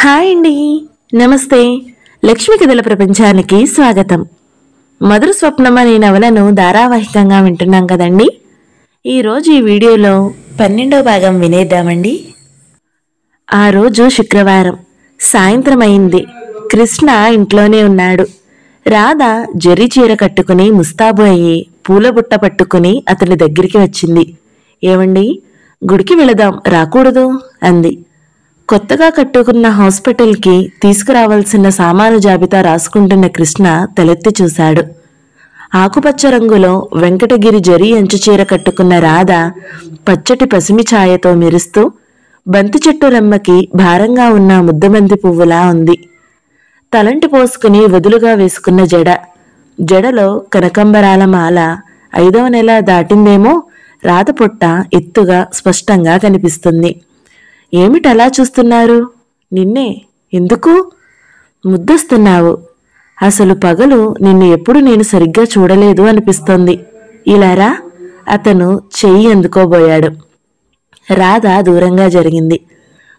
Hi అండి. నమస్తే. లక్ష్మి కథల ప్రపంచానికి స్వాగతం. మధుర స్వప్నం అనే నవలను ధారావాహికంగా వింటున్నాం కదండి. ఈరోజు ఈ వీడియోలో 12వ భాగం వినేద్దామండి. ఆ రోజు శుక్రవారం సాయంత్రం అయింది. కృష్ణ ఇంట్లోనే ఉన్నాడు. రాధ జరీ చీర కట్టుకుని ముస్తాబు అయ్యి పూల బుట్ట పట్టుకుని అతని దగ్గరికి వచ్చింది. ఏమండి, గుడికి వెళదాం రాకూడదు అంది. కొత్తగా కట్టుకున్న హాస్పిటల్కి తీసుకురావాల్సిన సామాను జాబితా రాసుకుంటున్న కృష్ణ తలెత్తి చూశాడు. ఆకుపచ్చ రంగులో వెంకటగిరి జరీ అంచు చీర కట్టుకున్న రాధ పచ్చటి పసిమి ఛాయతో మెరుస్తూ బంతి చెట్టు రెమ్మకి భారంగా ఉన్న ముద్దబంతి పువ్వులా ఉంది. తలంటి పోసుకుని వదులుగా వేసుకున్న జడలో కనకంబరాల మాల. 5వ నెల దాటిందేమో. రాధ పొట్ట ఎత్తుగా స్పష్టంగా కనిపిస్తుంది. ఏమిటలా చూస్తున్నారు? నిన్నే. ఎందుకు? ముద్దొస్తున్నావు. అసలు పగలు నిన్ను ఎప్పుడు నేను సరిగ్గా చూడలేదు అనిపిస్తోంది. ఇలారా. అతను చెయ్యి అందుకోబోయాడు. రాధ దూరంగా జరిగింది.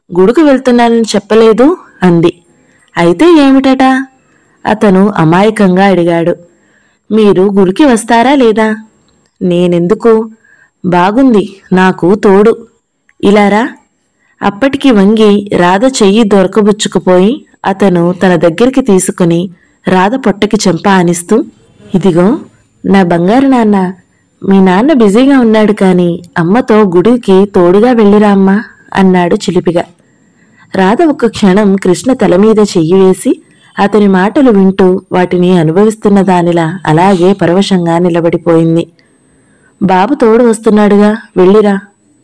గుడికి వెళ్తున్నానని చెప్పలేదు అంది. అయితే ఏమిటట? అతను అమాయకంగా అడిగాడు. మీరు గుడికి వస్తారా లేదా? నేనెందుకు? బాగుంది, నాకు తోడు. ఇలారా. అప్పటికి వంగి రాధ చెయ్యి దొరకబుచ్చుకుపోయి అతను తన దగ్గరికి తీసుకుని రాధ పొట్టకి చెంప ఆనిస్తూ, ఇదిగో నా బంగారు నాన్న. మీ నాన్న బిజీగా ఉన్నాడు కానీ అమ్మతో గుడికి తోడుగా వెళ్ళిరా అమ్మా అన్నాడు చిలిపిగా. రాధ ఒక్క క్షణం కృష్ణ తల మీద చెయ్యి వేసి అతని మాటలు వింటూ వాటిని అనుభవిస్తున్న దానిలా అలాగే పరవశంగా నిలబడిపోయింది. బాబు తోడు వస్తున్నాడుగా, వెళ్ళిరా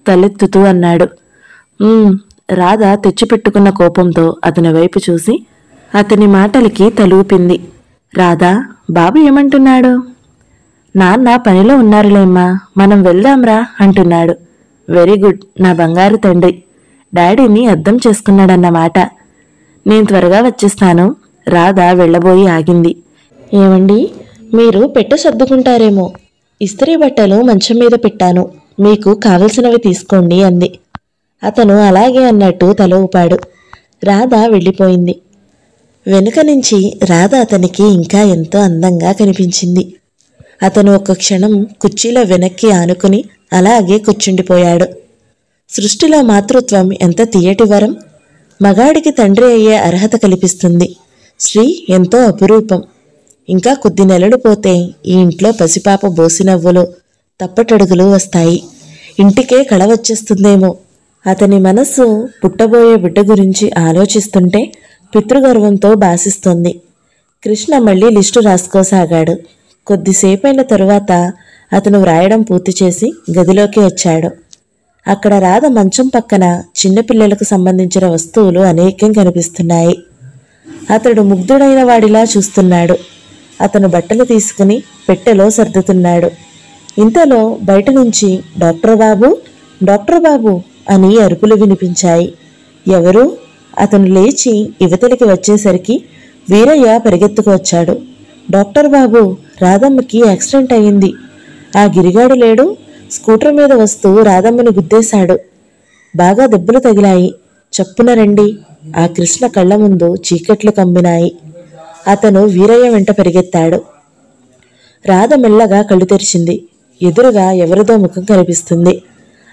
తలెత్తుతూ అన్నాడు. రాధ తెచ్చిపెట్టుకున్న కోపంతో అతని వైపు చూసి అతని మాటలకి తలూపింది. రాధా, బాబు ఏమంటున్నాడు? నాన్న పనిలో ఉన్నారులేమ్మా, మనం వెళ్దాంరా అంటున్నాడు. వెరీ గుడ్ నా బంగారు తండ్రి. డాడీని అర్థం చేసుకున్నాడన్నమాట. నేను త్వరగా వచ్చేస్తాను. రాధ వెళ్ళబోయి ఆగింది. ఏమండి, మీరు పెట్టె సర్దుకుంటారేమో. ఇస్త్రీ బట్టలు మంచం మీద పెట్టాను, మీకు కావలసినవి తీసుకోండి అంది. అతను అలాగే అన్నట్టు తల ఊపాడు. రాధ వెళ్ళిపోయింది. వెనుక నుంచి రాధ అతనికి ఇంకా ఎంతో అందంగా కనిపించింది. అతను ఒక్క క్షణం కుర్చీలో వెనక్కి ఆనుకుని అలాగే కూర్చుండిపోయాడు. సృష్టిలో మాతృత్వం ఎంత తీయటి వరం! మగాడికి తండ్రి అయ్యే అర్హత కల్పిస్తుంది. స్త్రీ ఎంతో అపురూపం. ఇంకా కొద్ది నెలలు పోతే ఈ ఇంట్లో పసిపాప బోసినవ్వులు తప్పటడుగులు వస్తాయి. ఇంటికే కళ వచ్చేస్తుందేమో. అతని మనస్సు పుట్టబోయే బిడ్డ గురించి ఆలోచిస్తుంటే పితృగర్వంతో భాసిస్తోంది. కృష్ణ మళ్ళీ లిస్టు రాసుకోసాగాడు. కొద్దిసేపైన తరువాత అతను వ్రాయడం పూర్తి చేసి గదిలోకి వచ్చాడు. అక్కడ రాధ మంచం పక్కన చిన్నపిల్లలకు సంబంధించిన వస్తువులు అనేకం కనిపిస్తున్నాయి. అతడు ముగ్ధుడైన వాడిలా చూస్తున్నాడు. అతను బట్టలు తీసుకుని పెట్టెలో సర్దుతున్నాడు. ఇంతలో బయట నుంచి డాక్టర్ బాబు, డాక్టర్ బాబు అని అరుపులు వినిపించాయి. ఎవరు? అతను లేచి యువతలికి వచ్చేసరికి వీరయ్య పరిగెత్తుకు వచ్చాడు. డాక్టర్ బాబు, రాధమ్మకి యాక్సిడెంట్ అయింది. ఆ గిరిగాడు లేడు, స్కూటర్ మీద వస్తూ రాధమ్మని గుద్దేశాడు. బాగా దెబ్బలు తగిలాయి. చప్పున రండి. ఆ కృష్ణ కళ్ళ ముందు చీకట్లు కమ్మినాయి. అతను వీరయ్య వెంట పరిగెత్తాడు. రాధ మెల్లగా కళ్ళు తెరిచింది. ఎదురుగా ఎవరిదో ముఖం కనిపిస్తుంది.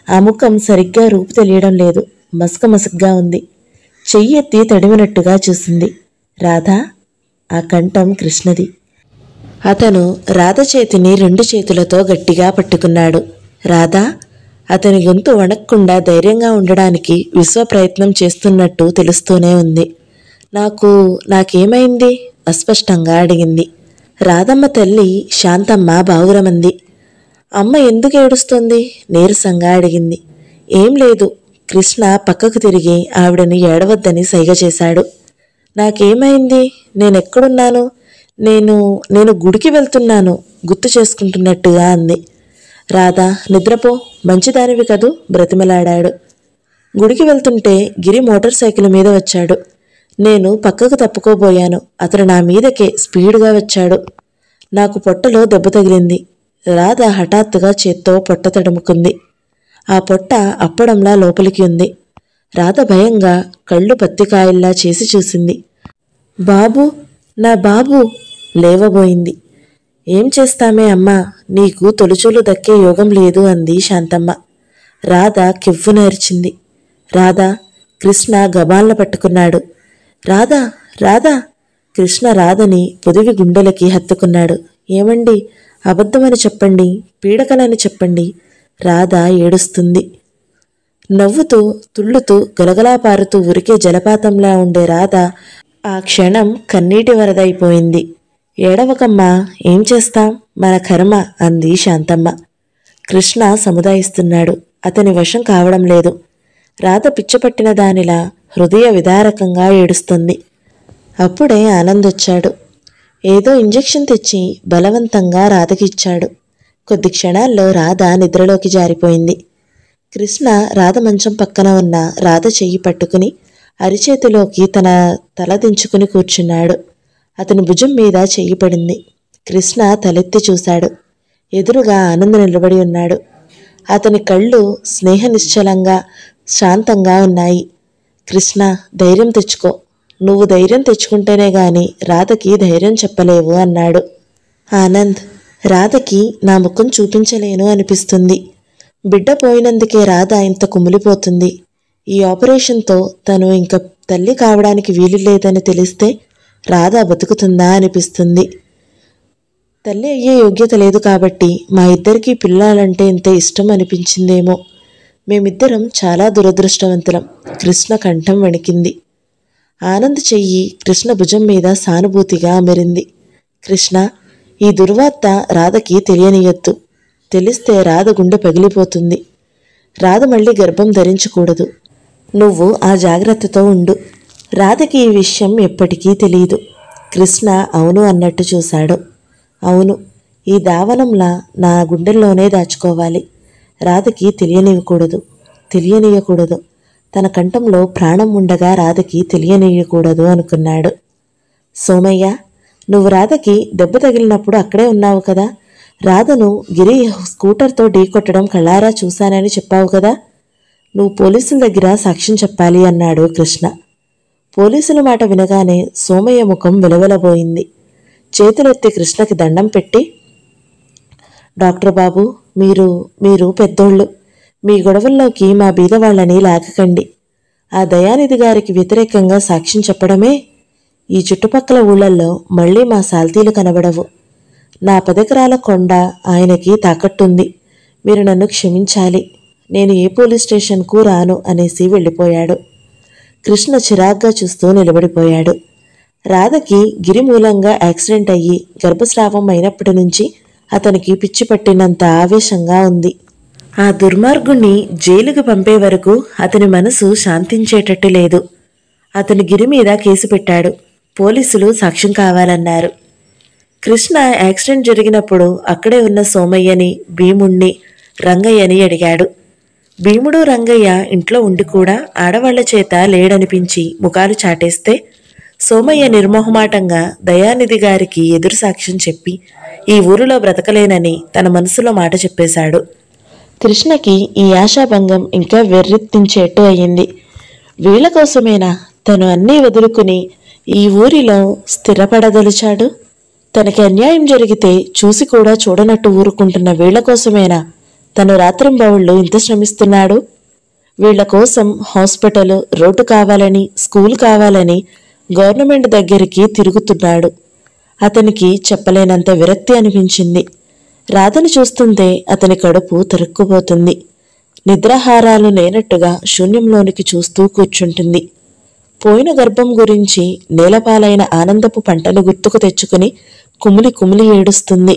ఆ ముఖం సరిగ్గా రూపు తెలియడం లేదు. మసకగా ఉంది. చెయ్యెత్తి తడిమినట్టుగా చూసింది. రాధా. ఆ కంఠం కృష్ణది. అతను రాధ చేతిని 2 చేతులతో గట్టిగా పట్టుకున్నాడు. రాధా. అతని గొంతు వణక్కుండా ధైర్యంగా ఉండడానికి విశ్వ ప్రయత్నం చేస్తున్నట్టు తెలుస్తూనే ఉంది. నాకేమైంది? అస్పష్టంగా అడిగింది. రాధమ్మ తల్లి శాంతమ్మ బావురమంది. అమ్మ ఎందుకు ఏడుస్తోంది? నీరసంగా అడిగింది. ఏం లేదు. కృష్ణ పక్కకు తిరిగి ఆవిడని ఏడవద్దని సైగ చేశాడు. నాకేమైంది? నేనెక్కడున్నాను? నేను గుడికి వెళ్తున్నాను గుర్తు చేసుకుంటున్నట్టుగా అంది. రాధా, నిద్రపో, మంచిదానివి కదూ బ్రతిమలాడాడు. గుడికి వెళ్తుంటే గిరి మోటార్ సైకిల్ మీద వచ్చాడు. నేను పక్కకు తప్పుకోబోయాను. అతను నా మీదకే స్పీడ్గా వచ్చాడు. నాకు పొట్టలో దెబ్బ తగిలింది. రాధ హఠాత్తుగా చేత్తో పొట్ట తడుముకుంది. ఆ పొట్ట అప్పడంలా లోపలికి ఉంది. రాధ భయంగా కళ్ళు పత్తికాయల్లా చేసి చూసింది. బాబు, నా బాబు లేవబోయింది. ఏం చేస్తామే అమ్మా, నీకు తొలిచూలు దక్కే యోగం లేదు అంది శాంతమ్మ. రాధ కెవ్వున అరిచింది. రాధా! కృష్ణ గబాల్న పట్టుకున్నాడు. రాధా, రాధా! కృష్ణ రాధని పొదివి గుండెలకి హత్తుకున్నాడు. ఏమండి, అబద్ధమని చెప్పండి, పీడకలని చెప్పండి. రాధ ఏడుస్తుంది. నవ్వుతూ తుళ్ళుతూ గలగలా పారుతూ ఉరికే జలపాతంలా ఉండే రాధ ఆ క్షణం కన్నీటి వరదైపోయింది. ఏడవకమ్మా, ఏం చేస్తాం, మన కర్మ అంది శాంతమ్మ. కృష్ణ సముదాయిస్తున్నాడు. అతని వశం కావడం లేదు. రాధ పిచ్చపట్టిన దానిలా హృదయ విదారకంగా ఏడుస్తుంది. అప్పుడే ఆనందొచ్చాడు. ఏదో ఇంజెక్షన్ తెచ్చి బలవంతంగా రాధకిచ్చాడు. కొద్ది క్షణాల్లో రాధ నిద్రలోకి జారిపోయింది. కృష్ణ రాధ మంచం పక్కన ఉన్న రాధ చెయ్యి పట్టుకుని అరిచేతిలోకి తన తల దించుకుని కూర్చున్నాడు. అతని భుజం మీద చెయ్యి పడింది. కృష్ణ తలెత్తి చూశాడు. ఎదురుగా ఆనంద్ నిలబడి ఉన్నాడు. అతని కళ్ళు స్నేహ నిశ్చలంగా శాంతంగా ఉన్నాయి. కృష్ణ, ధైర్యం తెచ్చుకో. నువ్వు ధైర్యం తెచ్చుకుంటేనే గాని రాధకి ధైర్యం చెప్పలేవు అన్నాడు. ఆనంద్, రాధకి నా ముఖం చూపించలేను అనిపిస్తుంది. బిడ్డ పోయినందుకే రాధ ఇంత కుమిలిపోతుంది. ఈ ఆపరేషన్తో తను ఇంక తల్లి కావడానికి వీలు లేదని తెలిస్తే రాధ బతుకుతుందా అనిపిస్తుంది. తల్లి అయ్యే యోగ్యత లేదు కాబట్టి మా ఇద్దరికీ పిల్లలంటే ఇంత ఇష్టం అనిపించిందేమో. మేమిద్దరం చాలా దురదృష్టవంతులం. కృష్ణ కంఠం వణికింది. ఆనంద్ చెయ్యి కృష్ణ భుజం మీద సానుభూతిగా అమరింది. కృష్ణ, ఈ దుర్వార్త రాధకి తెలియనియొద్దు. తెలిస్తే రాధ గుండె పగిలిపోతుంది. రాధ మళ్ళీ గర్భం ధరించకూడదు. నువ్వు ఆ జాగ్రత్తతో ఉండు. రాధకి ఈ విషయం ఎప్పటికీ తెలియదు. కృష్ణ అవును అన్నట్టు చూశాడు. అవును, ఈ దావనంలా నా గుండెల్లోనే దాచుకోవాలి. రాధకి తెలియనీయకూడదు. తన కంఠంలో ప్రాణం ఉండగా రాధకి తెలియనీయకూడదు అనుకున్నాడు. సోమయ్య, నువ్వు రాధకి దెబ్బ తగిలినప్పుడు అక్కడే ఉన్నావు కదా. రాధను గిరి స్కూటర్తో ఢీకొట్టడం కళ్ళారా చూశానని చెప్పావు కదా. నువ్వు పోలీసుల దగ్గర సాక్ష్యం చెప్పాలి అన్నాడు కృష్ణ. పోలీసుల మాట వినగానే సోమయ్య ముఖం వెలవెలబోయింది. చేతులెత్తి కృష్ణకి దండం పెట్టి, డాక్టర్ బాబు, మీరు పెద్దోళ్ళు. మీ గొడవల్లోకి మా బీదవాళ్లని లాగకండి. ఆ దయానిధి గారికి వ్యతిరేకంగా సాక్ష్యం చెప్పడమే. ఈ చుట్టుపక్కల ఊళ్ళల్లో మళ్లీ మా సాల్తీలు కనబడవు. నా 10 ఎకరాల కొండ ఆయనకి తాకట్టుంది. మీరు నన్ను క్షమించాలి. నేను ఏ పోలీస్ స్టేషన్కు రాను అనేసి వెళ్ళిపోయాడు. కృష్ణ చిరాగ్గా చూస్తూ నిలబడిపోయాడు. రాధకి గిరి మూలంగా యాక్సిడెంట్ అయ్యి గర్భస్రావం అయినప్పటి నుంచి అతనికి పిచ్చి పట్టినంత ఆవేశంగా ఉంది. ఆ దుర్మార్గుణ్ణి జైలుకు పంపే వరకు అతని మనసు శాంతించేటట్టు లేదు. అతను గిరి మీద కేసు పెట్టాడు. పోలీసులు సాక్ష్యం కావాలన్నారు. కృష్ణ యాక్సిడెంట్ జరిగినప్పుడు అక్కడే ఉన్న సోమయ్యని, భీముణ్ణి, రంగయ్యని అడిగాడు. భీముడు, రంగయ్య ఇంట్లో ఉండి కూడా ఆడవాళ్ల చేత లేడనిపించి ముఖాలు చాటేస్తే సోమయ్య నిర్మోహమాటంగా దయానిధి గారికి ఎదురు సాక్ష్యం చెప్పి ఈ ఊరిలో బ్రతకలేనని తన మనసులో మాట చెప్పేశాడు. కృష్ణకి ఈ ఆశాభంగం ఇంకా వెర్రెత్తించేట్టు అయ్యింది. వీళ్ల కోసమేనా తను అన్నీ వదులుకుని ఈ ఊరిలో స్థిరపడదలిచాడు? తనకి అన్యాయం జరిగితే చూసి కూడా చూడనట్టు ఊరుకుంటున్న వీళ్ల కోసమేనా తను రాత్రింబవళ్ళు ఇంత శ్రమిస్తున్నాడు? వీళ్ల కోసం హాస్పిటల్, రోడ్డు కావాలని, స్కూల్ కావాలని గవర్నమెంట్ దగ్గరికి తిరుగుతున్నాడు. అతనికి చెప్పలేనంత విరక్తి అనిపించింది. రాధను చూస్తుంటే అతని కడుపు తరుక్కుపోతుంది. నిద్రాహారాలు లేనట్టుగా శూన్యంలోనికి చూస్తూ కూర్చుంటుంది. పోయిన గర్భం గురించి నేలపాలైన ఆనందపు పంటను గుర్తుకు తెచ్చుకుని కుమిలి కుమిలి ఏడుస్తుంది.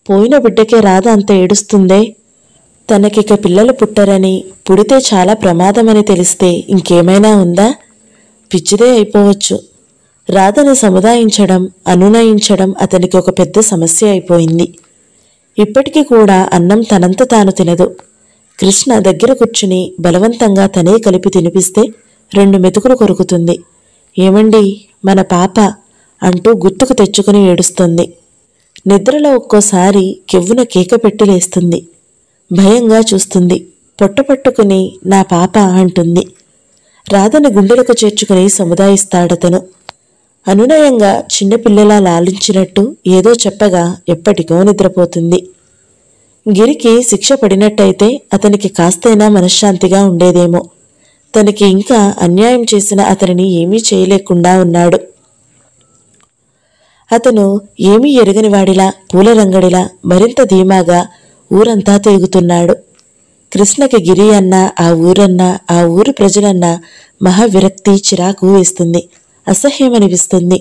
పోయిన బిడ్డకే రాధ అంత ఏడుస్తుందే. తనకిక పిల్లలు పుట్టరని, పుడితే చాలా ప్రమాదమని తెలిస్తే ఇంకేమైనా ఉందా? పిచ్చిదే అయిపోవచ్చు. రాధను సముదాయించడం, అనునయించడం అతనికి ఒక పెద్ద సమస్య అయిపోయింది. ఇప్పటికీ కూడా అన్నం తనంత తాను తినదు. కృష్ణ దగ్గర కూర్చుని బలవంతంగా తనే కలిపి తినిపిస్తే 2 మెతుకులు కొరుకుతుంది. ఏమండి, మన పాప అంటూ గుర్తుకు తెచ్చుకుని ఏడుస్తుంది. నిద్రలో ఒక్కోసారి కెవ్వున కేక పెట్టి లేస్తుంది. భయంగా చూస్తుంది. పొట్ట పట్టుకుని నా పాప అంటుంది. రాధని గుండెలకు చేర్చుకుని సముదాయిస్తాడతను. అనునయంగా చిన్నపిల్లలా లాలించినట్టు ఏదో చెప్పగా ఎప్పటికో నిద్రపోతుంది. గిరికి శిక్ష పడినట్టయితే అతనికి కాస్తైనా మనశ్శాంతిగా ఉండేదేమో. తనకి ఇంకా అన్యాయం చేసిన అతనిని ఏమీ చేయలేకుండా ఉన్నాడు. అతను ఏమీ ఎరగనివాడిలా, పూలరంగడిలా మరింత ధీమాగా ఊరంతా తిరుగుతున్నాడు. కృష్ణకి గిరి అన్నా, ఆ ఊరన్నా, ఆ ఊరి ప్రజలన్నా మహావిరక్తి, చిరాకు వేస్తుంది, అసహ్యమనిపిస్తుంది.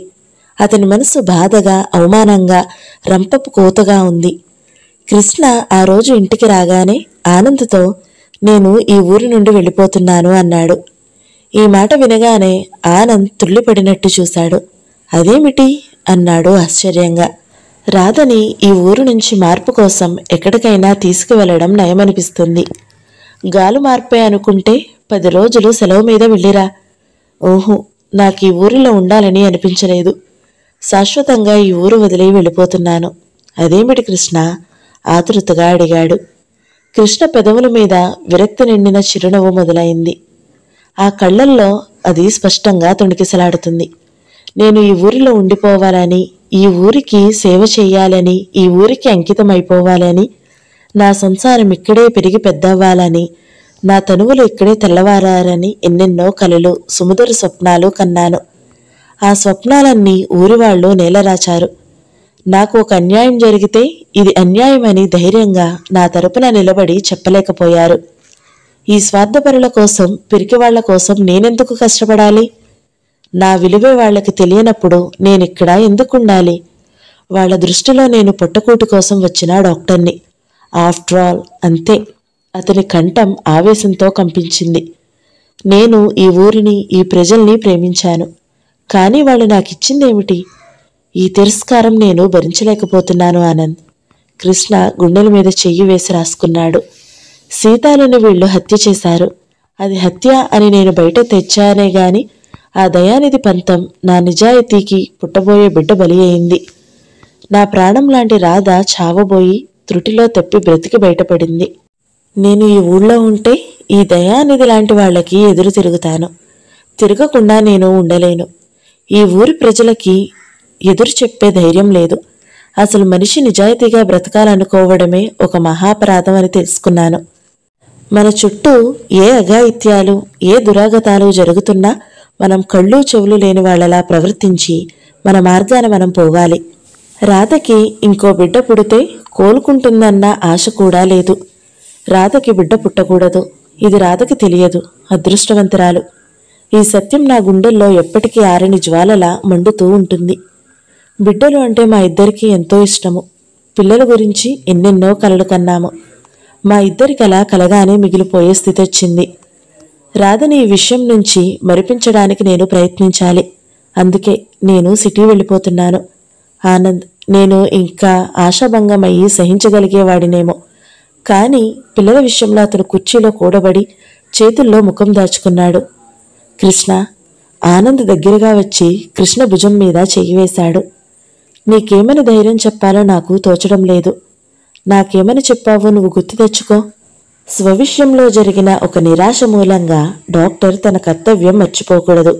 అతని మనసు బాధగా, అవమానంగా, రంపపు కోతగా ఉంది. కృష్ణ ఆ రోజు ఇంటికి రాగానే ఆనంద్తో, నేను ఈ ఊరి నుండి వెళ్ళిపోతున్నాను అన్నాడు. ఈ మాట వినగానే ఆనంద్ తుళ్ళిపడినట్టు చూశాడు. అదేమిటి అన్నాడు ఆశ్చర్యంగా. రాధని ఈ ఊరు నుంచి మార్పు కోసం ఎక్కడికైనా తీసుకువెళ్లడం నయమనిపిస్తుంది. గాలు మార్పే అనుకుంటే 10 రోజులు సెలవు మీద వెళ్ళిరా. ఓహో, నాకు ఈ ఊరిలో ఉండాలని అనిపించలేదు. శాశ్వతంగా ఈ ఊరు వదిలి వెళ్ళిపోతున్నాను. అదేమిటి కృష్ణ? ఆతృతగా అడిగాడు. కృష్ణ పెదవుల మీద విరక్తి నిండిన చిరునవ్వు మొదలైంది. ఆ కళ్లల్లో అది స్పష్టంగా తొణికిసలాడుతుంది. నేను ఈ ఊరిలో ఉండిపోవాలని, ఈ ఊరికి సేవ చెయ్యాలని, ఈ ఊరికి అంకితమైపోవాలని, నా సంసారం ఇక్కడే పెరిగి పెద్దవ్వాలని, నా తనువులు ఇక్కడే తెల్లవారాలని ఎన్నెన్నో కలలు, సుమధుర స్వప్నాలు కన్నాను. ఆ స్వప్నాలన్నీ ఊరివాళ్లు నేలరాచారు. నాకు ఒక అన్యాయం జరిగితే ఇది అన్యాయమని ధైర్యంగా నా తరపున నిలబడి చెప్పలేకపోయారు. ఈ స్వార్థపరుల కోసం, పిరికివాళ్ల కోసం నేనెందుకు కష్టపడాలి? నా విలువే వాళ్లకి తెలియనప్పుడు నేనిక్కడ ఎందుకుండాలి? వాళ్ల దృష్టిలో నేను పొట్టకూటి కోసం వచ్చిన డాక్టర్ని. ఆఫ్టర్ ఆల్ అంతే. అతని కంఠం ఆవేశంతో కంపించింది. నేను ఈ ఊరిని, ఈ ప్రజల్ని ప్రేమించాను. కానీ వాళ్ళు నాకిచ్చిందేమిటి? ఈ తిరస్కారం నేను భరించలేకపోతున్నాను ఆనంద్. కృష్ణ గుండెల మీద చెయ్యి వేసి రాసుకున్నాడు. సీతాలను వీళ్లు హత్య చేశారు. అది హత్య అని నేను బయట తెచ్చానే గాని ఆ దయానిధి పంతం నా నిజాయితీకి పుట్టబోయే బిడ్డ బలి అయింది. నా ప్రాణం లాంటి రాధ చావబోయి త్రుటిలో తప్పి బ్రతికి బయటపడింది. నేను ఈ ఊళ్ళో ఉంటే ఈ దయానిధి లాంటి వాళ్లకి ఎదురు తిరుగుతాను. తిరగకుండా నేను ఉండలేను. ఈ ఊరి ప్రజలకి ఎదురు చెప్పే ధైర్యం లేదు. అసలు మనిషి నిజాయితీగా బ్రతకాలనుకోవడమే ఒక మహాపరాధం అని తెలుసుకున్నాను. మన చుట్టూ ఏ అఘాయిత్యాలు, ఏ దురాగతాలు జరుగుతున్నా మనం కళ్ళు చెవులు లేని వాళ్లలా ప్రవర్తించి మన మార్గాన మనం పోవాలి. రాధకి ఇంకో బిడ్డ పుడితే కోలుకుంటుందన్న ఆశ కూడా లేదు. రాధకి బిడ్డ పుట్టకూడదు. ఇది రాధకి తెలియదు. అదృష్టవంతురాలు. ఈ సత్యం నా గుండెల్లో ఎప్పటికీ ఆరని జ్వాలలా మండుతూ ఉంటుంది. బిడ్డలు అంటే మా ఇద్దరికీ ఎంతో ఇష్టము. పిల్లల గురించి ఎన్నెన్నో కలలు కన్నాము. మా ఇద్దరికి అలా కలగానే మిగిలిపోయే స్థితి వచ్చింది. రాధని ఈ విషయం నుంచి మరిపించడానికి నేను ప్రయత్నించాలి. అందుకే నేను సిటీ వెళ్ళిపోతున్నాను. ఆనంద్, నేను ఇంకా ఆశాభంగమయ్యి సహించగలిగేవాడినేమో. కానీ పిల్లల విషయంలో అతను కుర్చీలో కూడబడి చేతుల్లో ముఖం దాచుకున్నాడు. కృష్ణ. ఆనంద్ దగ్గరగా వచ్చి కృష్ణ భుజం మీద చెయ్యి వేశాడు. నీకేమని ధైర్యం చెప్పాలో నాకు తోచడం లేదు. నాకేమని చెప్పావో నువ్వు గుర్తు తెచ్చుకో. స్వవిషయంలో జరిగిన ఒక నిరాశ మూలంగా డాక్టర్ తన కర్తవ్యం మర్చిపోకూడదు.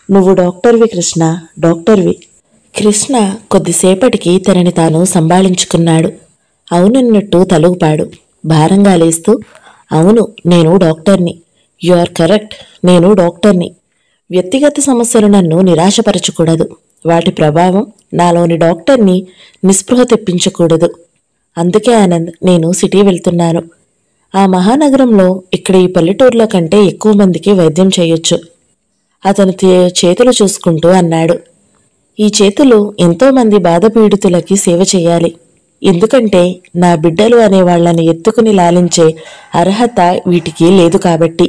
నువ్వు డాక్టర్వి కృష్ణ, డాక్టర్వి. కృష్ణ కొద్దిసేపటికి తనని తాను సంభాళించుకున్నాడు. అవునన్నట్టు తలూపాడు. భారంగా లేస్తూ, అవును, నేను డాక్టర్ని. యు ఆర్ కరెక్ట్, నేను డాక్టర్ని. వ్యక్తిగత సమస్యలు నన్ను నిరాశపరచకూడదు. వాటి ప్రభావం నాలోని డాక్టర్ని నిస్పృహ తెప్పించకూడదు. అందుకే ఆనంద్, నేను సిటీ వెళ్తున్నాను. ఆ మహానగరంలో ఇక్కడ ఈ పల్లెటూరులో కంటే ఎక్కువ మందికి వైద్యం చేయొచ్చు. అతను చేతులు చూసుకుంటూ అన్నాడు. ఈ చేతులు ఎంతోమంది బాధపీడితులకి సేవ చేయాలి. ఎందుకంటే నా బిడ్డలు అనే వాళ్లని ఎత్తుకుని లాలించే అర్హత వీటికి లేదు కాబట్టి.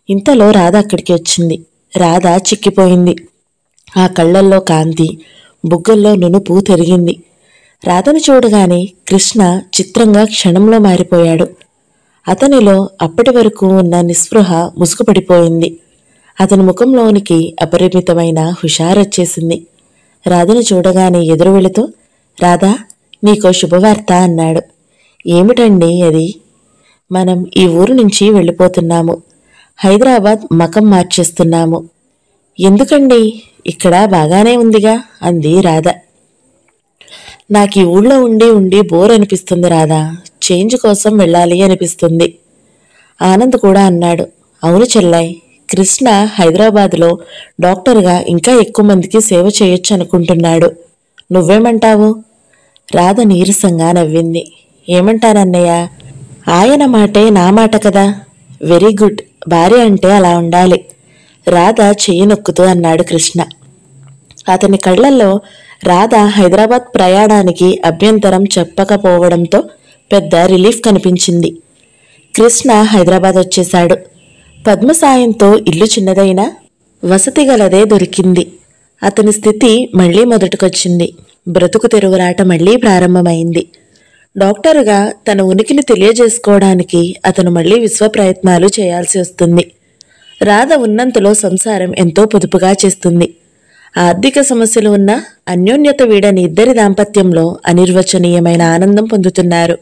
ఇంతలో రాధ అక్కడికి వచ్చింది. రాధ చిక్కిపోయింది. ఆ కళ్లల్లో కాంతి, బుగ్గల్లో నునుపు తెరిగింది. రాధను చూడగానే కృష్ణ చిత్రంగా క్షణంలో మారిపోయాడు. అతనిలో అప్పటి వరకు ఉన్న నిస్పృహ ముసుగుపడిపోయింది. అతని ముఖంలోనికి అపరిమితమైన హుషారొచ్చేసింది. రాధను చూడగానే ఎదురు వెళుతూ, రాధా, నీకో శుభవార్త అన్నాడు. ఏమిటండి అది? మనం ఈ ఊరు నుంచి వెళ్ళిపోతున్నాము. హైదరాబాద్ మకం మార్చేస్తున్నాము. ఎందుకండి, ఇక్కడ బాగానే ఉందిగా అంది రాధ. నాకు ఈ ఊళ్ళో ఉండి ఉండి బోర్ అనిపిస్తుంది రాధా, చేంజ్ కోసం వెళ్ళాలి అనిపిస్తుంది. ఆనంద్ కూడా అన్నాడు. అవును చెల్లాయ్, కృష్ణ హైదరాబాద్లో డాక్టర్గా ఇంకా ఎక్కువ మందికి సేవ చేయొచ్చు అనుకుంటున్నాడు. నువ్వేమంటావు? రాధ నీరసంగా నవ్వింది. ఏమంటానన్నయ్య, ఆయన మాటే నా మాట కదా. వెరీ గుడ్, భార్య అంటే అలా ఉండాలి. రాధ చెయ్యి నొక్కుతూ అన్నాడు కృష్ణ. అతని కళ్లల్లో రాధ హైదరాబాద్ ప్రయాణానికి అభ్యంతరం చెప్పకపోవడంతో పెద్ద రిలీఫ్ కనిపించింది. కృష్ణ హైదరాబాద్ వచ్చేశాడు. పద్మ సాయంతో ఇల్లు చిన్నదైనా వసతి గలదే దొరికింది. అతని స్థితి మళ్లీ మొదటికొచ్చింది. బ్రతుకు తెరువురాట మళ్లీ ప్రారంభమైంది. డాక్టరుగా తన ఉనికిని తెలియజేసుకోవడానికి అతను మళ్లీ విశ్వ ప్రయత్నాలు చేయాల్సి వస్తుంది. రాధ ఉన్నంతలో సంసారం ఎంతో పొదుపుగా చేస్తుంది. ఆర్థిక సమస్యలు ఉన్నా అన్యోన్యత వీడని ఇద్దరి దాంపత్యంలో అనిర్వచనీయమైన ఆనందం పొందుతున్నారు.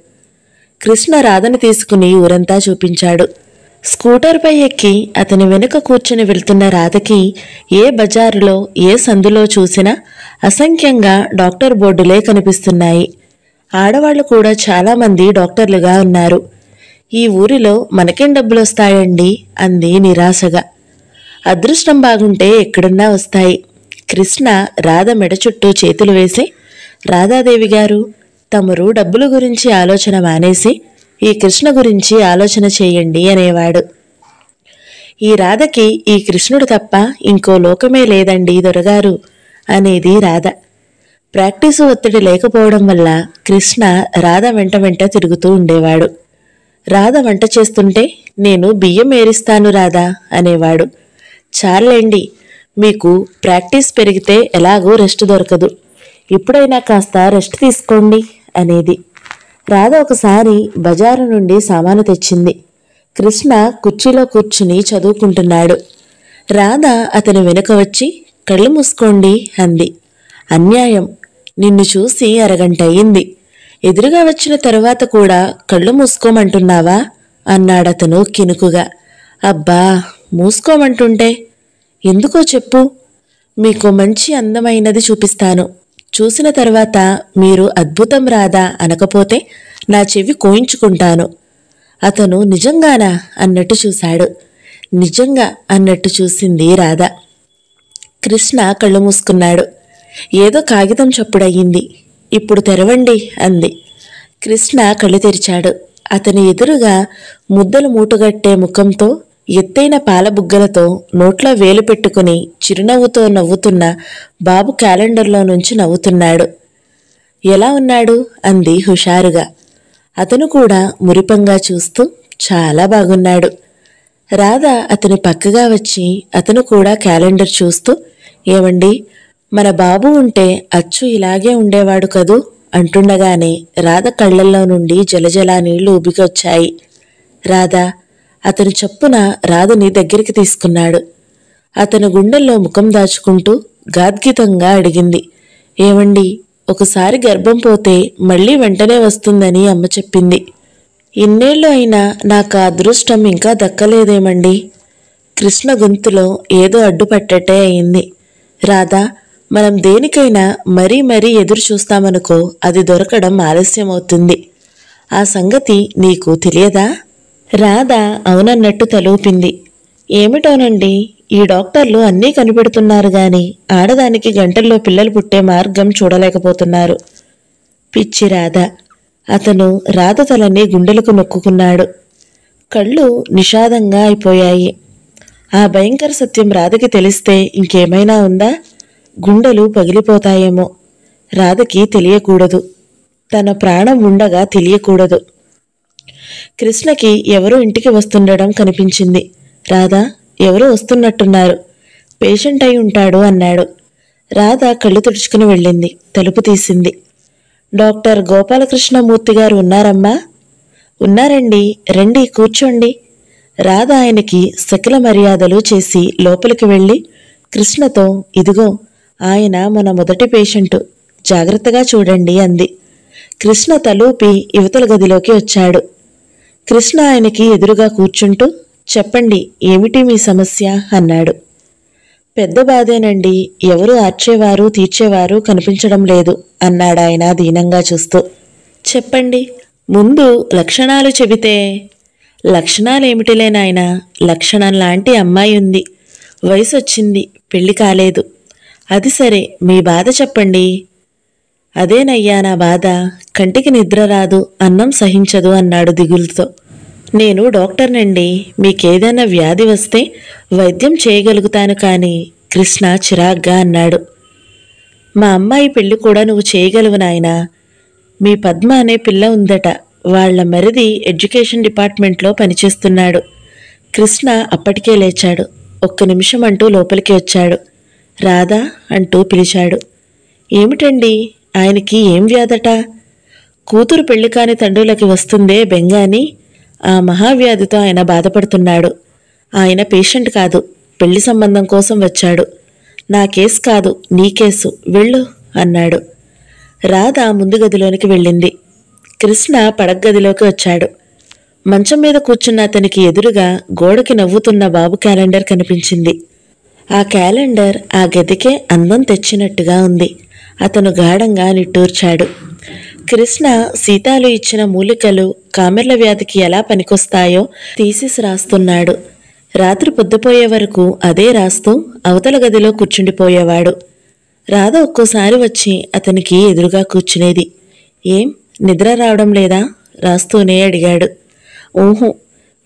కృష్ణ రాధను తీసుకుని ఊరంతా చూపించాడు. స్కూటర్పై ఎక్కి అతని వెనుక కూర్చుని వెళ్తున్న రాధకి ఏ బజారులో ఏ సందులో చూసినా అసంఖ్యంగా డాక్టర్ బోర్డులే కనిపిస్తున్నాయి. ఆడవాళ్లు కూడా చాలామంది డాక్టర్లుగా ఉన్నారు. ఈ ఊరిలో మనకేం డబ్బులొస్తాయండి అంది నిరాశగా. అదృష్టం బాగుంటే ఎక్కడున్నా వస్తాయి. కృష్ణ రాధ మెడ చుట్టూ చేతులు వేసి, రాధాదేవి గారు, తమరు డబ్బుల గురించి ఆలోచన మానేసి ఈ కృష్ణ గురించి ఆలోచన చేయండి అనేవాడు. ఈ రాధకి ఈ కృష్ణుడు తప్ప ఇంకో లోకమే లేదండి దొరగారు అనేది రాధ. ప్రాక్టీసు ఒత్తిడి లేకపోవడం వల్ల కృష్ణ రాధ వెంట వెంట తిరుగుతూ ఉండేవాడు. రాధ వంట చేస్తుంటే, నేను బియ్యం ఏరిస్తాను రాధా అనేవాడు. చాలేండి, మీకు ప్రాక్టీస్ పెరిగితే ఎలాగూ రెస్ట్ దొరకదు, ఇప్పుడైనా కాస్త రెస్ట్ తీసుకోండి అనేది. రాధ ఒకసారి బజారు నుండి సామాను తెచ్చింది. కృష్ణ కుర్చీలో కూర్చుని చదువుకుంటున్నాడు. రాధ అతని వెనుక వచ్చి, కళ్ళు మూసుకోండి అంది. అన్యాయం, నిన్ను చూసి అరగంట అయింది, ఎదురుగా వచ్చిన తరువాత కూడా కళ్ళు మూసుకోమంటున్నావా అన్నాడతను కినుకుగా. అబ్బా, మూసుకోమంటుంటే ఎందుకో చెప్పు, మీకు మంచి అందమైనది చూపిస్తాను, చూసిన తర్వాత మీరు అద్భుతం రాదా అనకపోతే నా చెవి కోయించుకుంటాను. అతను నిజంగానా అన్నట్టు చూశాడు. నిజంగా అన్నట్టు చూసింది రాధ. కృష్ణ కళ్ళు మూసుకున్నాడు. ఏదో కాగితం చప్పుడయ్యింది. ఇప్పుడు తెరవండి అంది. కృష్ణ కళ్ళు తెరిచాడు. అతని ఎదురుగా ముద్దలు మూటగట్టే ముఖంతో, ఎత్తైన పాలబుగ్గలతో, నోట్లో వేలు పెట్టుకుని చిరునవ్వుతో నవ్వుతున్న బాబు క్యాలెండర్లో నుంచి నవ్వుతున్నాడు. ఎలా ఉన్నాడు అంది హుషారుగా. అతను కూడా మురిపంగా చూస్తూ, చాలా బాగున్నాడు. రాధ అతని పక్కగా వచ్చి అతను కూడా క్యాలెండర్ చూస్తూ, ఏమండి, మన బాబు ఉంటే అచ్చు ఇలాగే ఉండేవాడు కదూ అంటుండగానే రాధ కళ్లల్లో నుండి జలజలా నీళ్లు ఉబికొచ్చాయి. రాధ అతను చప్పున రాధని దగ్గరికి తీసుకున్నాడు. అతను గుండెల్లో ముఖం దాచుకుంటూ గాద్గితంగా అడిగింది, ఏమండి, ఒకసారి గర్భం పోతే మళ్ళీ వెంటనే వస్తుందని అమ్మ చెప్పింది. ఇన్నేళ్ళు అయినా నాకు ఆ అదృష్టం ఇంకా దక్కలేదేమండి. కృష్ణ గొంతులో ఏదో అడ్డుపట్టటే అయింది. రాధా, మనం దేనికైనా మరీ మరీ ఎదురు చూస్తామనుకో, అది దొరకడం ఆలస్యమవుతుంది. ఆ సంగతి నీకు తెలియదా? రాధ అవునన్నట్టు తలూపింది. ఏమిటోనండి, ఈ డాక్టర్లు అన్నీ కనిపెడుతున్నారు గాని ఆడదానికి గంటల్లో పిల్లలు పుట్టే మార్గం చూడలేకపోతున్నారు. పిచ్చి రాధ. అతను రాధ తలని గుండెలకు నొక్కుకున్నాడు. కళ్ళు నిషాదంగా అయిపోయాయి. ఆ భయంకర సత్యం రాధకి తెలిస్తే ఇంకేమైనా ఉందా? గుండెలు పగిలిపోతాయేమో. రాధకి తెలియకూడదు. తన ప్రాణం ఉండగా తెలియకూడదు. కృష్ణకి ఎవరో ఇంటికి వస్తుండడం కనిపించింది. రాధా, ఎవరో వస్తున్నట్టున్నారు, పేషెంట్ అయి ఉంటాడు అన్నాడు. రాధ కళ్ళు తుడుచుకుని వెళ్ళింది. తలుపు తీసింది. డాక్టర్ గోపాలకృష్ణమూర్తి గారు ఉన్నారమ్మా? ఉన్నారండి, రండి కూర్చోండి. రాధ ఆయనకి సకల మర్యాదలు చేసి లోపలికి వెళ్ళి కృష్ణతో, ఇదిగో ఆయన మన మొదటి పేషెంటు, జాగ్రత్తగా చూడండి అంది. కృష్ణ తలూపి యువతల గదిలోకి వచ్చాడు. కృష్ణ ఆయనకి ఎదురుగా కూర్చుంటూ చెప్పండి, ఏమిటి మీ సమస్య అన్నాడు. పెద్ద బాధేనండి, ఎవరు ఆర్చేవారు తీర్చేవారు కనిపించడం లేదు అన్నాడాయన దీనంగా చూస్తూ. చెప్పండి, ముందు లక్షణాలు చెబితే. లక్షణాలేమిటిలే నాయనా, లక్షణం లాంటి అమ్మాయి ఉంది, వయసు వచ్చింది, పెళ్లి కాలేదు. అది సరే, మీ బాధ చెప్పండి. అదేనయ్యా నా బాధ, కంటికి నిద్ర రాదు, అన్నం సహించదు అన్నాడు దిగులుతో. నేను డాక్టర్నండి, మీకేదైనా వ్యాధి వస్తే వైద్యం చేయగలుగుతాను కానీ. కృష్ణ చిరాగ్గా అన్నాడు. మా అమ్మాయి పెళ్లి కూడా నువ్వు చేయగలవు నాయనా. మీ పద్మ అనే పిల్ల ఉందట, వాళ్ల మరిది ఎడ్యుకేషన్ డిపార్ట్మెంట్లో పనిచేస్తున్నాడు. కృష్ణ అప్పటికే లేచాడు. ఒక్క నిమిషం అంటూ లోపలికి వచ్చాడు. రాధా అంటూ పిలిచాడు. ఏమిటండి, ఆయనకి ఏం వ్యాధట? కూతురు పెళ్లి కాని తండ్రులకి వస్తుందే బెంగాని, ఆ మహావ్యాధితో ఆయన బాధపడుతున్నాడు. ఆయన పేషెంట్ కాదు, పెళ్లి సంబంధం కోసం వచ్చాడు. నా కేసు కాదు, నీ కేసు, వెళ్ళు అన్నాడు. రాధ ముందు గదిలోనికి వెళ్ళింది. కృష్ణ పడగ్గదిలోకి వచ్చాడు. మంచం మీద కూర్చున్న అతనికి ఎదురుగా గోడకి నవ్వుతున్న బాబు క్యాలెండర్ కనిపించింది. ఆ క్యాలెండర్ ఆ గదికే అందం తెచ్చినట్టుగా ఉంది. అతను గాఢంగా నిట్టూర్చాడు. కృష్ణ సీతాలు ఇచ్చిన మూలికలు కామెర్ల వ్యాధికి ఎలా పనికొస్తాయో తీసిసి రాస్తున్నాడు. రాత్రి పొద్దుపోయే వరకు అదే రాస్తూ అవతల గదిలో కూర్చుండిపోయేవాడు. రాధ ఒక్కోసారి వచ్చి అతనికి ఎదురుగా కూర్చునేది. ఏం నిద్ర రావడం లేదా రాస్తూనే అడిగాడు. ఊహు,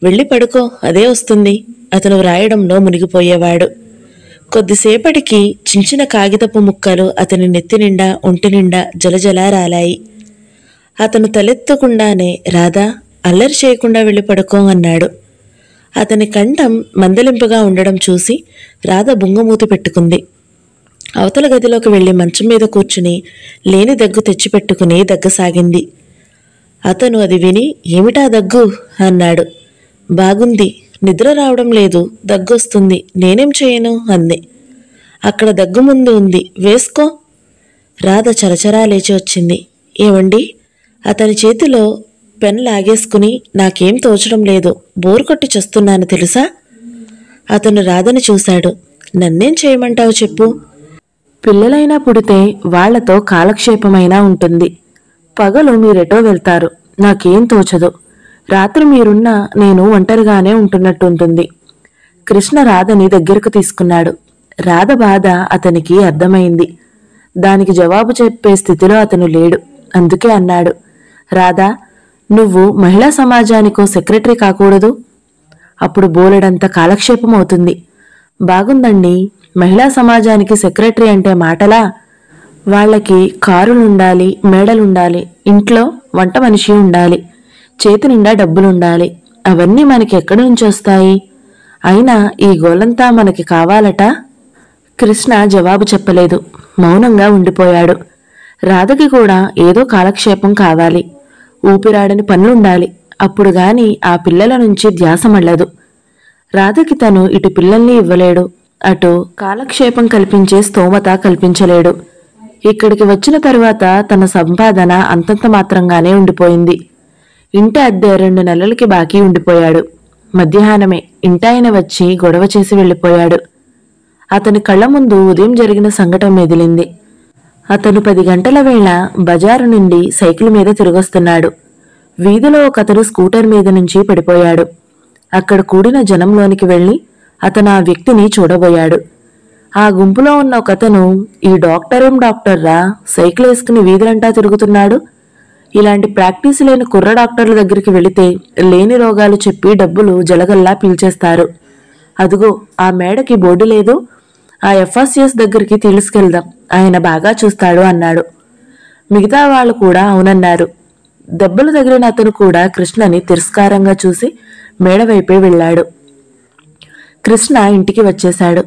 వెళ్ళి పడుకో, అదే వస్తుంది. అతను వ్రాయడంలో మునిగిపోయేవాడు. కొద్దిసేపటికి చించిన కాగితపు ముక్కలు అతని నెత్తి నిండా ఒంటి నిండా జలజలా రాలాయి. అతను తలెత్తకుండానే రాధా, అల్లరి చేయకుండా వెళ్ళి పడుకో అన్నాడు. అతని కంఠం మందలింపుగా ఉండడం చూసి రాధ బుంగమూతి పెట్టుకుంది. అవతల గదిలోకి వెళ్లి మంచం మీద కూర్చుని లేని దగ్గు తెచ్చిపెట్టుకుని దగ్గసాగింది. అతను అది విని ఏమిటా దగ్గు అన్నాడు. బాగుంది, నిద్ర రావడం లేదు, దగ్గొస్తుంది, నేనేం చేయను అంది. అక్కడ దగ్గు ముందు ఉంది, వేసుకో. రాధ చరచరా లేచి వచ్చింది. ఏమండి, అతని చేతిలో పెన్ లాగేసుకుని నాకేం తోచడం లేదు, బోరు కొట్టి చస్తున్నాను తెలుసా. అతను రాధని చూశాడు. నన్నేం చేయమంటావు చెప్పు. పిల్లలైనా పుడితే వాళ్లతో కాలక్షేపమైనా ఉంటుంది. పగలు మీరెటో వెళ్తారు, నాకేం తోచదు. రాత్రి మీరున్నా నేను ఒంటరిగానే ఉంటున్నట్టుంటుంది. కృష్ణ రాధని దగ్గరకు తీసుకున్నాడు. రాధ బాధ అతనికి అర్థమైంది. దానికి జవాబు చెప్పే స్థితిలో అతను లేడు. అందుకే అన్నాడు, రాధా, నువ్వు మహిళా సమాజానికో సెక్రటరీ కాకూడదు? అప్పుడు బోలెడంత కాలక్షేపం అవుతుంది. బాగుందండి, మహిళా సమాజానికి సెక్రటరీ అంటే మాటలా? వాళ్ళకి కారులుండాలి, మేడలుండాలి, ఇంట్లో వంట మనిషి ఉండాలి, చేతి నిండా డబ్బులుండాలి. అవన్నీ మనకి ఎక్కడి నుంచి వస్తాయి? అయినా ఈ గోలంతా మనకి కావాలట? కృష్ణ జవాబు చెప్పలేదు, మౌనంగా ఉండిపోయాడు. రాధకి కూడా ఏదో కాలక్షేపం కావాలి, ఊపిరాడని పనులుండాలి. అప్పుడు గాని ఆ పిల్లల నుంచి ధ్యాస మళ్ళదు. రాధకి తను ఇటు పిల్లల్ని ఇవ్వలేడు, అటు కాలక్షేపం కల్పించే స్తోమత కల్పించలేడు. ఇక్కడికి వచ్చిన తరువాత తన సంపాదన అంతంత మాత్రంగానే ఉండిపోయింది. ఇంటి అద్దె 2 నెలలకి బాకీ ఉండిపోయాడు. మధ్యాహ్నమే ఇంటాయన వచ్చి గొడవ చేసి వెళ్ళిపోయాడు. అతని కళ్ల ముందు ఉదయం జరిగిన సంఘటన మెదిలింది. అతను 10 గంటల వేళ బజారు నుండి సైకిల్ మీద తిరిగొస్తున్నాడు. వీధిలో ఒకతను స్కూటర్ మీద నుంచి పడిపోయాడు. అక్కడ కూడిన జనంలోనికి వెళ్లి అతను ఆ వ్యక్తిని చూడబోయాడు. ఆ గుంపులో ఉన్న ఒకతను, ఈ డాక్టరేం డాక్టర్రా, సైకిల్ వేసుకుని వీధులంటా తిరుగుతున్నాడు. ఇలాంటి ప్రాక్టీస్ లేని కుర్ర డాక్టర్ల దగ్గరికి వెళితే లేని రోగాలు చెప్పి డబ్బులు జలగల్లా పీల్చేస్తారు. అదుగో ఆ మేడకి బోర్డు లేదు, ఆ FRCS దగ్గరికి తీసుకెళ్దాం, ఆయన బాగా చూస్తాడు అన్నాడు. మిగతా వాళ్ళు కూడా అవునన్నారు. దెబ్బలు తగిలిన అతను కూడా కృష్ణని తిరస్కారంగా చూసి మేడవైపే వెళ్ళాడు. కృష్ణ ఇంటికి వచ్చేశాడు.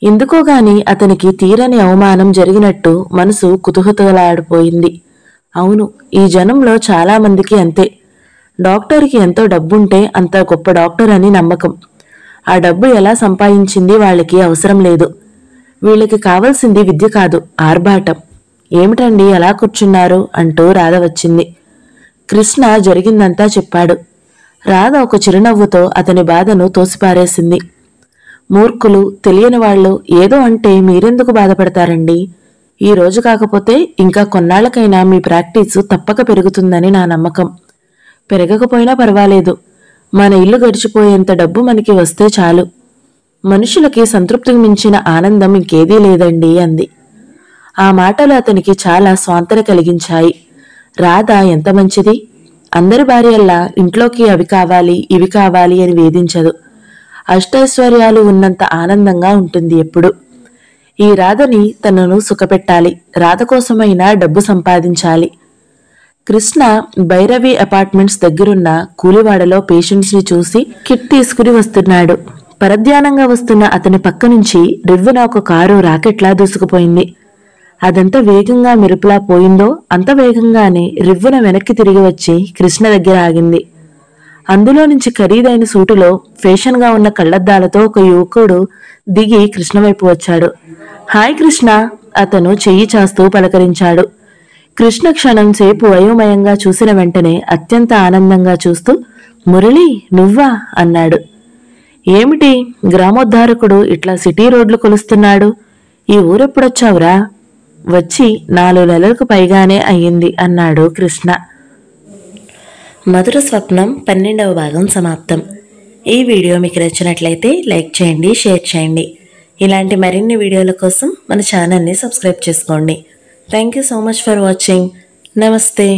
ఎందుకోగాని అతనికి తీరని అవమానం జరిగినట్టు మనసు కుతూహలాడిపోయింది. అవును, ఈ జనంలో చాలా మందికి అంతే. డాక్టర్కి ఎంతో డబ్బుంటే అంత గొప్ప డాక్టర్ అని నమ్మకం. ఆ డబ్బు ఎలా సంపాదించింది వాళ్ళకి అవసరం లేదు. వీళ్ళకి కావాల్సింది విద్య కాదు, ఆర్భాటం. ఏమిటండి అలా కూర్చున్నారు అంటూ రాధ వచ్చింది. కృష్ణ జరిగిందంతా చెప్పాడు. రాధ ఒక చిరునవ్వుతో అతని బాధను తోసిపారేసింది. మూర్ఖులు, తెలియని వాళ్ళు ఏదో అంటే మీరెందుకు బాధపడతారండి? ఈ రోజు కాకపోతే ఇంకా కొన్నాళ్లకైనా మీ ప్రాక్టీసు తప్పక పెరుగుతుందని నా నమ్మకం. పెరగకపోయినా పర్వాలేదు, మన ఇల్లు గడిచిపోయేంత డబ్బు మనకి వస్తే చాలు. మనుషులకి సంతృప్తికి మించిన ఆనందం ఇంకేదీ లేదండి అంది. ఆ మాటలు అతనికి చాలా స్వాంతన కలిగించాయి. రాధ ఎంత మంచిది! అందరి భార్యల్లా ఇంట్లోకి అవి కావాలి ఇవి కావాలి అని వేధించదు. అష్టైశ్వర్యాలు ఉన్నంత ఆనందంగా ఉంటుంది ఎప్పుడు. ఈ రాధని తనను సుఖపెట్టాలి, రాధ కోసమైనా డబ్బు సంపాదించాలి. కృష్ణ భైరవి అపార్ట్మెంట్స్ దగ్గరున్న కూలివాడలో పేషెంట్స్ ని చూసి కిట్ తీసుకుని వస్తున్నాడు. పరధ్యానంగా వస్తున్న అతని పక్క నుంచి రివ్వున ఒక కారు రాకెట్లా దూసుకుపోయింది. అదంత వేగంగా మెరుపులా పోయిందో అంత వేగంగానే రివ్వున వెనక్కి తిరిగి వచ్చి కృష్ణ దగ్గర ఆగింది. అందులో నుంచి ఖరీదైన సూటులో ఫ్యాషన్గా ఉన్న కళ్లద్దాలతో ఒక యువకుడు దిగి కృష్ణ వైపు వచ్చాడు. హాయ్ కృష్ణ, అతను చెయ్యి చాస్తూ పలకరించాడు. కృష్ణ క్షణం సేపు అయోమయంగా చూసిన వెంటనే అత్యంత ఆనందంగా చూస్తూ మురళి నువ్వా అన్నాడు. ఏమిటి గ్రామోద్ధారకుడు ఇట్లా సిటీ రోడ్లు కొలుస్తున్నాడు? ఈ ఊరెప్పుడొచ్చావురా? వచ్చి 4 నెలలకు పైగానే అయ్యింది అన్నాడు కృష్ణ. మధుర స్వప్నం 12వ భాగం సమాప్తం. ఈ వీడియో మీకు నచ్చినట్లయితే లైక్ చేయండి, షేర్ చేయండి. ఇలాంటి మరిన్ని వీడియోల కోసం మన ఛానల్ని సబ్స్క్రైబ్ చేసుకోండి. Thank you so much for watching. నమస్తే.